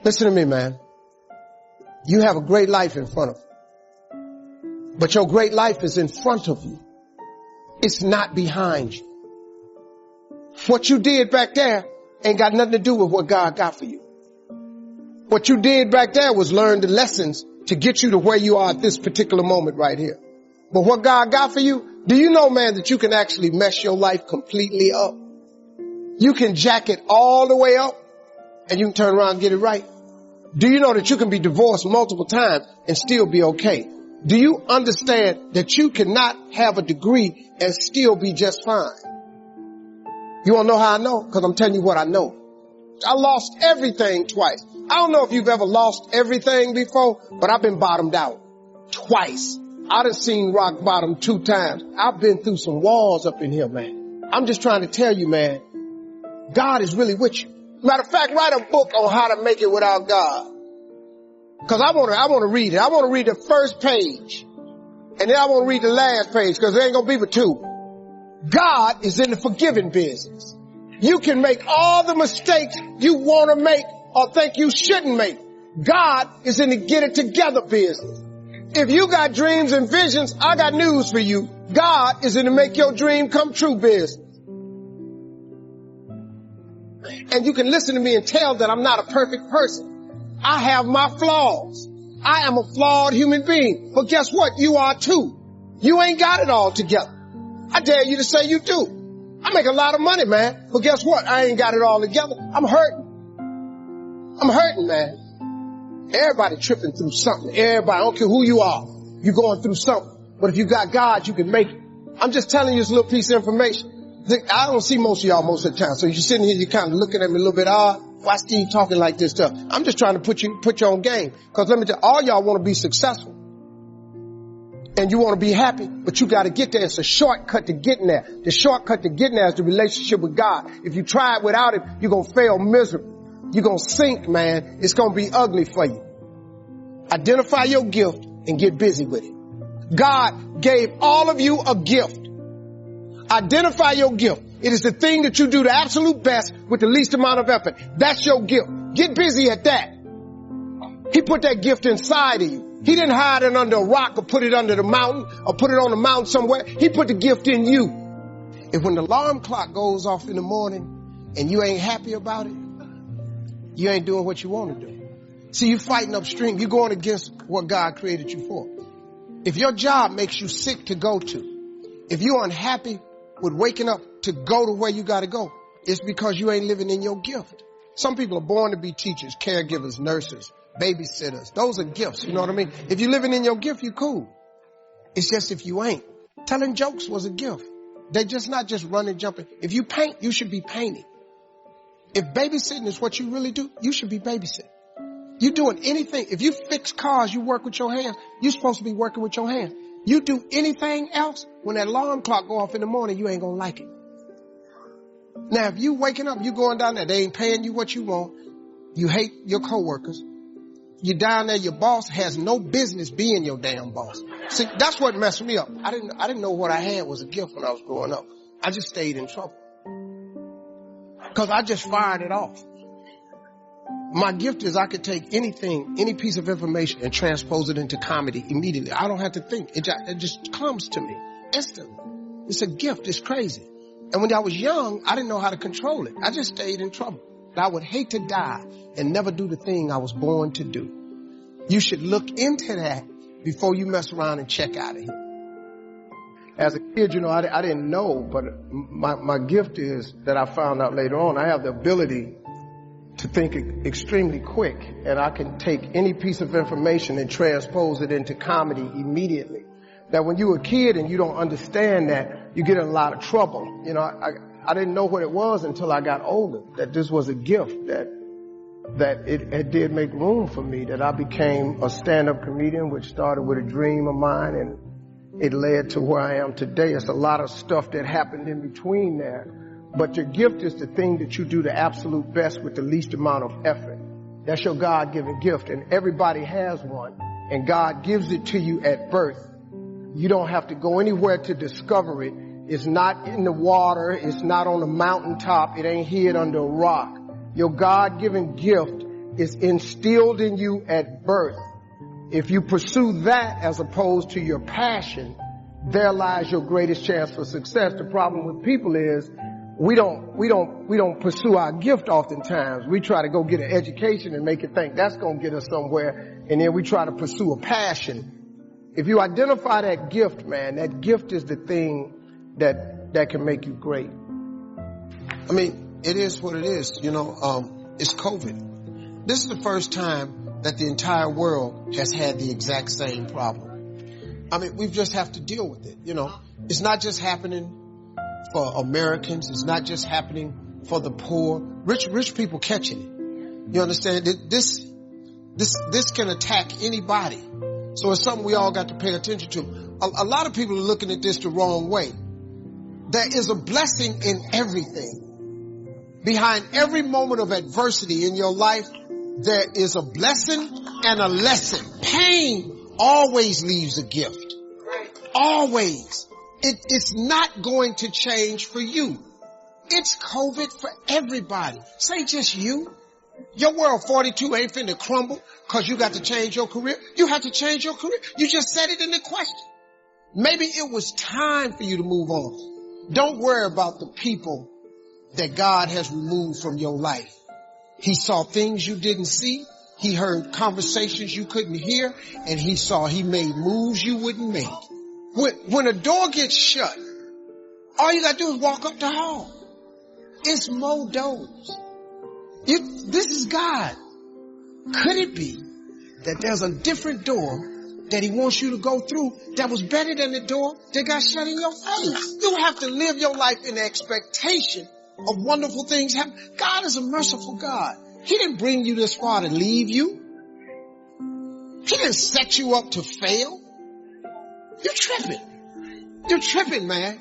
Listen to me, man. You have a great life in front of you. But your great life is in front of you. It's not behind you. What you did back there ain't got nothing to do with what God got for you. What you did back there was learn the lessons to get you to where you are at this particular moment right here. But what God got for you, do you know, man, that you can actually mess your life completely up? You can jack it all the way up and you can turn around and get it right. Do you know that you can be divorced multiple times and still be okay? Do you understand that you cannot have a degree and still be just fine? You want to know how I know? Because I'm telling you what I know. I lost everything twice. I don't know if you've ever lost everything before, but I've been bottomed out twice. I done seen rock bottom 2 times. I've been through some walls up in here, man. I'm just trying to tell you, man, God is really with you. Matter of fact, write a book on how to make it without God. Cause I want to read it. I want to read the first page. And then I want to read the last page because there ain't going to be but 2. God is in the forgiving business. You can make all the mistakes you want to make or think you shouldn't make. God is in the get it together business. If you got dreams and visions, I got news for you. God is in the make your dream come true business. And you can listen to me and tell that I'm not a perfect person. I have my flaws. I am a flawed human being. But guess what? You are too. You ain't got it all together. I dare you to say you do. I make a lot of money, man. But guess what? I ain't got it all together. I'm hurting. I'm hurting, man. Everybody tripping through something. Everybody, I don't care who you are. You're going through something. But if you got God, you can make it. I'm just telling you this little piece of information. I don't see most of y'all most of the time. So you're sitting here, you're kind of looking at me a little bit odd. Why Steve talking like this stuff? I'm just trying to put you on game. Cause let me tell you, all y'all want to be successful. And you want to be happy, but you got to get there. It's a shortcut to getting there. The shortcut to getting there is the relationship with God. If you try it without it, you're going to fail miserably. You're going to sink, man. It's going to be ugly for you. Identify your gift and get busy with it. God gave all of you a gift. Identify your gift. It is the thing that you do the absolute best with the least amount of effort. That's your gift. Get busy at that. He put that gift inside of you. He didn't hide it under a rock or put it under the mountain or put it on the mountain somewhere. He put the gift in you. If when the alarm clock goes off in the morning and you ain't happy about it, you ain't doing what you want to do. See, you're fighting upstream. You're going against what God created you for. If your job makes you sick to go to, if you're unhappy with waking up to go to where you got to go, it's because you ain't living in your gift. Some people are born to be teachers, caregivers, nurses, babysitters. Those are gifts. You know what I mean? If you're living in your gift, you're cool. It's just if you ain't. Telling jokes was a gift. They're just not just running, jumping. If you paint, you should be painting. If babysitting is what you really do, you should be babysitting. You doing anything. If you fix cars, you work with your hands. You're supposed to be working with your hands. You do anything else, when that alarm clock go off in the morning, you ain't gonna like it. Now, if you waking up, you going down there, they ain't paying you what you want. You hate your coworkers. You down there, your boss has no business being your damn boss. See, that's what messed me up. I didn't know what I had was a gift when I was growing up. I just stayed in trouble. Cause I just fired it off. My gift is I could take anything, any piece of information and transpose it into comedy immediately. I don't have to think. It just comes to me instantly. It's a gift. It's crazy. And when I was young, I didn't know how to control it. I just stayed in trouble. I would hate to die and never do the thing I was born to do. You should look into that before you mess around and check out of here. As a kid, you know, I didn't know, but my gift is that I found out later on. I have the ability to think extremely quick, and I can take any piece of information and transpose it into comedy immediately. That when you're a kid and you don't understand that, you get in a lot of trouble. You know, I didn't know what it was until I got older, that this was a gift, that it did make room for me, that I became a stand-up comedian, which started with a dream of mine, and it led to where I am today. It's a lot of stuff that happened in between there. But your gift is the thing that you do the absolute best with the least amount of effort. That's your God-given gift, and everybody has one, and God gives it to you at birth. You don't have to go anywhere to discover it. It's not in the water. It's not on the mountaintop. It ain't hid under a rock. Your God-given gift is instilled in you at birth. If you pursue that as opposed to your passion, there lies your greatest chance for success. The problem with people is we don't pursue our gift oftentimes. We try to go get an education and make it think that's going to get us somewhere, and then we try to pursue a passion. If you identify that gift, man, that gift is the thing that can make you great. I mean, it is what it is. You know, it's COVID. This is the first time that the entire world has had the exact same problem. I mean, we just have to deal with it. You know, it's not just happening for Americans. It's not just happening for the poor. Rich people catching it. You understand? This can attack anybody. So it's something we all got to pay attention to. A lot of people are looking at this the wrong way. There is a blessing in everything. Behind every moment of adversity in your life, there is a blessing and a lesson. Pain always leaves a gift. Always. It's not going to change for you. It's COVID for everybody. This ain't just you. Your world 42 ain't finna crumble because you got to change your career. You have to change your career. You just said it in the question. Maybe it was time for you to move on. Don't worry about the people that God has removed from your life. He saw things you didn't see. He heard conversations you couldn't hear. And he made moves you wouldn't make. When a door gets shut, all you got to do is walk up the hall. It's more doors. This is God. Could it be that there's a different door that he wants you to go through that was better than the door that got shut in your face? You have to live your life in the expectation of wonderful things happen. God is a merciful God. He didn't bring you this far to leave you. He didn't set you up to fail. You're tripping. You're tripping, man.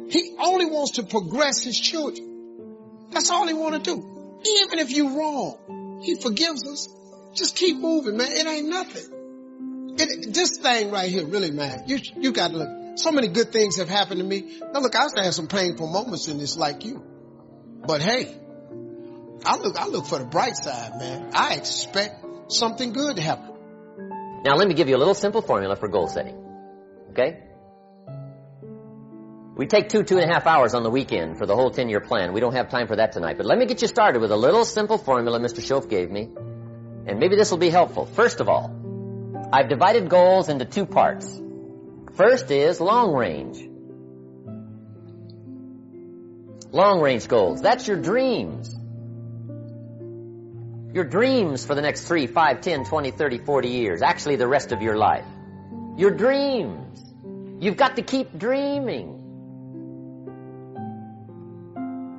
He only wants to progress his children. That's all he want to do. Even if you're wrong, he forgives us. Just keep moving, man. It ain't nothing. This thing right here, really, man, you got to look. So many good things have happened to me. Now, look, I used to have some painful moments in this like you. But hey, I look for the bright side, man. I expect something good to happen. Now, let me give you a little simple formula for goal setting. Okay? We take 2.5 hours on the weekend for the whole 10-year plan. We don't have time for that tonight. But let me get you started with a little simple formula Mr. Schoaf gave me. And maybe this will be helpful. First of all, I've divided goals into 2 parts. First is long range. Long range goals. That's your dreams. Your dreams for the next 3, 5, 10, 20, 30, 40 years. Actually, the rest of your life. Your dreams. You've got to keep dreaming.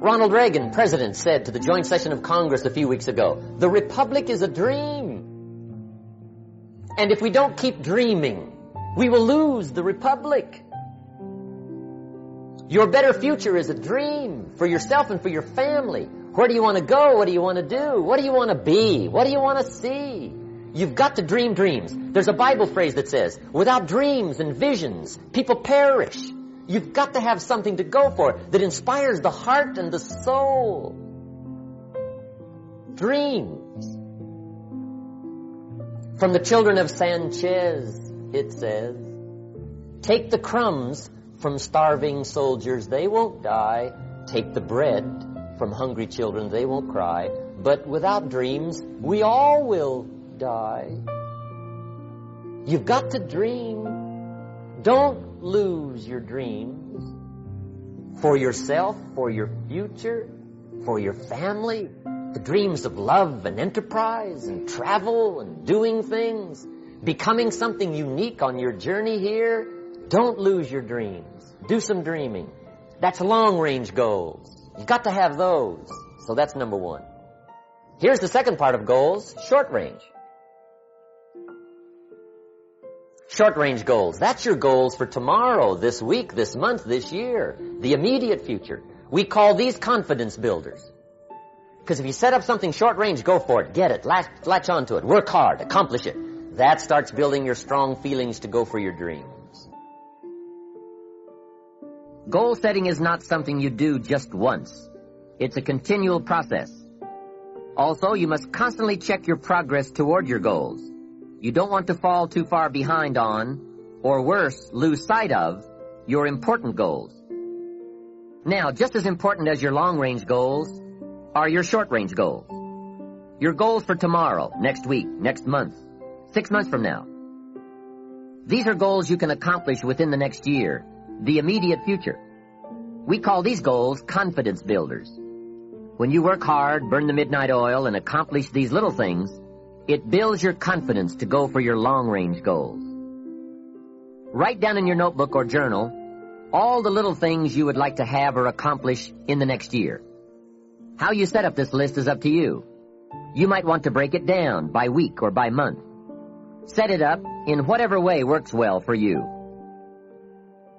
Ronald Reagan, president, said to the joint session of Congress a few weeks ago, the Republic is a dream. And if we don't keep dreaming, we will lose the Republic. Your better future is a dream for yourself and for your family. Where do you want to go? What do you want to do? What do you want to be? What do you want to see? You've got to dream dreams. There's a Bible phrase that says, without dreams and visions, people perish. You've got to have something to go for that inspires the heart and the soul. Dreams. From the children of Sanchez, it says, take the crumbs from starving soldiers, they won't die. Take the bread from hungry children, they won't cry. But without dreams, we all will die. You've got to dream. Don't lose your dreams. For yourself, for your future, for your family. The dreams of love and enterprise and travel and doing things. Becoming something unique on your journey here. Don't lose your dreams. Do some dreaming. That's long-range goals. You've got to have those. So that's number 1. Here's the second part of goals, short range. Short-range goals. That's your goals for tomorrow, this week, this month, this year. The immediate future. We call these confidence builders. Because if you set up something short-range, go for it. Get it. Latch onto it. Work hard. Accomplish it. That starts building your strong feelings to go for your dreams. Goal setting is not something you do just once. It's a continual process. Also, you must constantly check your progress toward your goals. You don't want to fall too far behind on, or worse, lose sight of, your important goals. Now, just as important as your long-range goals are your short-range goals. Your goals for tomorrow, next week, next month, 6 months from now. These are goals you can accomplish within the next year, the immediate future. We call these goals confidence builders. When you work hard, burn the midnight oil, and accomplish these little things, it builds your confidence to go for your long-range goals. Write down in your notebook or journal all the little things you would like to have or accomplish in the next year. How you set up this list is up to you. You might want to break it down by week or by month. Set it up in whatever way works well for you.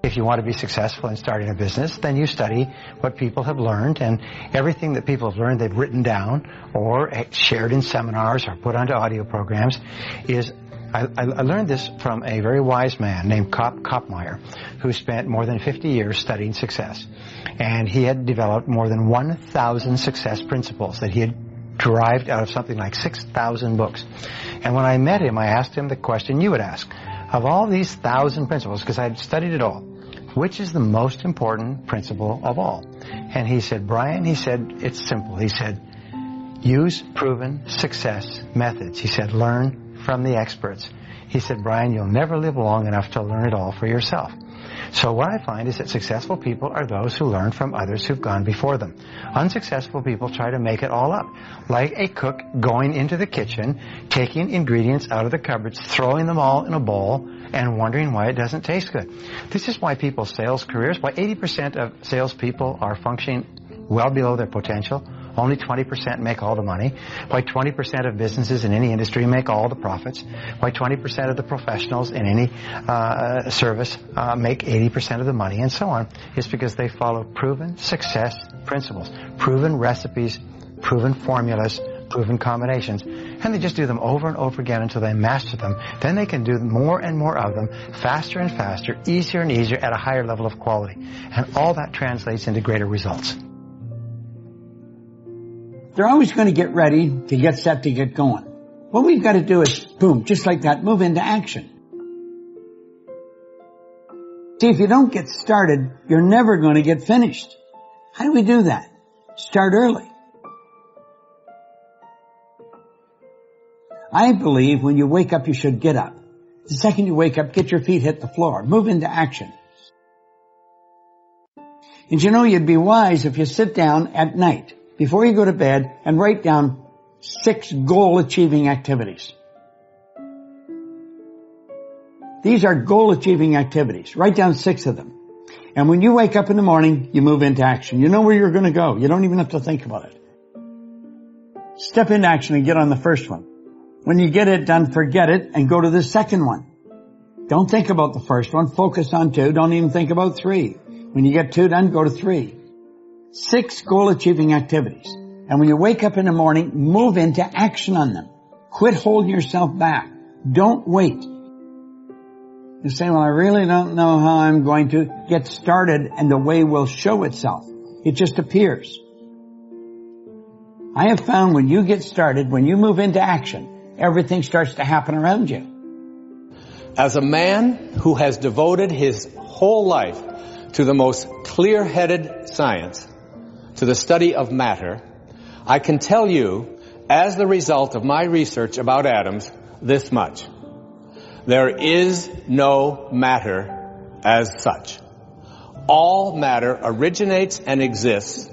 If you want to be successful in starting a business, then you study what people have learned, and everything that people have learned they've written down or shared in seminars or put onto audio programs is... I learned this from a very wise man named Kopmeyer, who spent more than 50 years studying success. And he had developed more than 1,000 success principles that he had derived out of something like 6,000 books. And when I met him, I asked him the question you would ask. Of all these 1,000 principles, because I had studied it all, which is the most important principle of all? And he said, Brian, he said, it's simple. He said, use proven success methods. He said, learn from the experts. He said, Brian, you'll never live long enough to learn it all for yourself. So what I find is that successful people are those who learn from others who've gone before them. Unsuccessful people try to make it all up, like a cook going into the kitchen, taking ingredients out of the cupboards, throwing them all in a bowl, and wondering why it doesn't taste good. This is why people's sales careers, why 80% of salespeople are functioning well below their potential. Only 20% make all the money. Why 20% of businesses in any industry make all the profits. Why 20% of the professionals in any service make 80% of the money, and so on. It's because they follow proven success principles, proven recipes, proven formulas, proven combinations. And they just do them over and over again until they master them. Then they can do more and more of them, faster and faster, easier and easier, at a higher level of quality. And all that translates into greater results. They're always going to get ready to get set to get going. What we've got to do is, boom, just like that, move into action. See, if you don't get started, you're never going to get finished. How do we do that? Start early. I believe when you wake up, you should get up. The second you wake up, get your feet hit the floor. Move into action. And you know, you'd be wise if you sit down at night before you go to bed and write down 6 goal-achieving activities. These are goal-achieving activities. Write down 6 of them. And when you wake up in the morning, you move into action. You know where you're going to go. You don't even have to think about it. Step into action and get on the first one. When you get it done, forget it and go to the second one. Don't think about the first one. Focus on 2. Don't even think about 3. When you get 2 done, go to 3. 6 goal-achieving activities. And when you wake up in the morning, move into action on them. Quit holding yourself back. Don't wait. You say, well, I really don't know how I'm going to get started, and the way will show itself. It just appears. I have found when you get started, when you move into action, everything starts to happen around you. As a man who has devoted his whole life to the most clear-headed science, to the study of matter, I can tell you, as the result of my research about atoms, this much. There is no matter as such. All matter originates and exists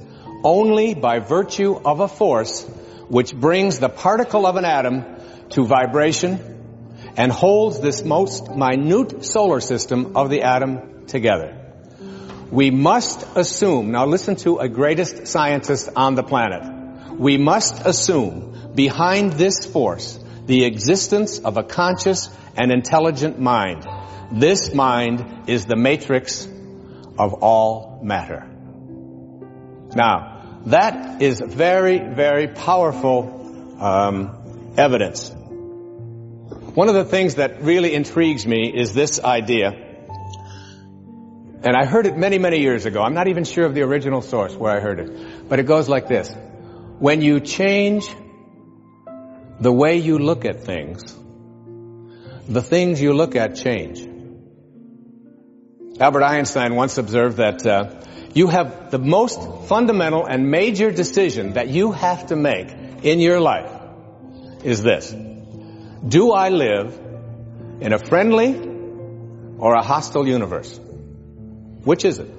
only by virtue of a force which brings the particle of an atom to vibration and holds this most minute solar system of the atom together. We must assume, now listen to a greatest scientist on the planet, we must assume behind this force the existence of a conscious and intelligent mind. This mind is the matrix of all matter. Now, that is very, very powerful evidence. One of the things that really intrigues me is this idea. And I heard it many, many years ago. I'm not even sure of the original source where I heard it. But it goes like this. When you change the way you look at things, the things you look at change. Albert Einstein once observed that you have the most fundamental and major decision that you have to make in your life is this: do I live in a friendly or a hostile universe? Which is it?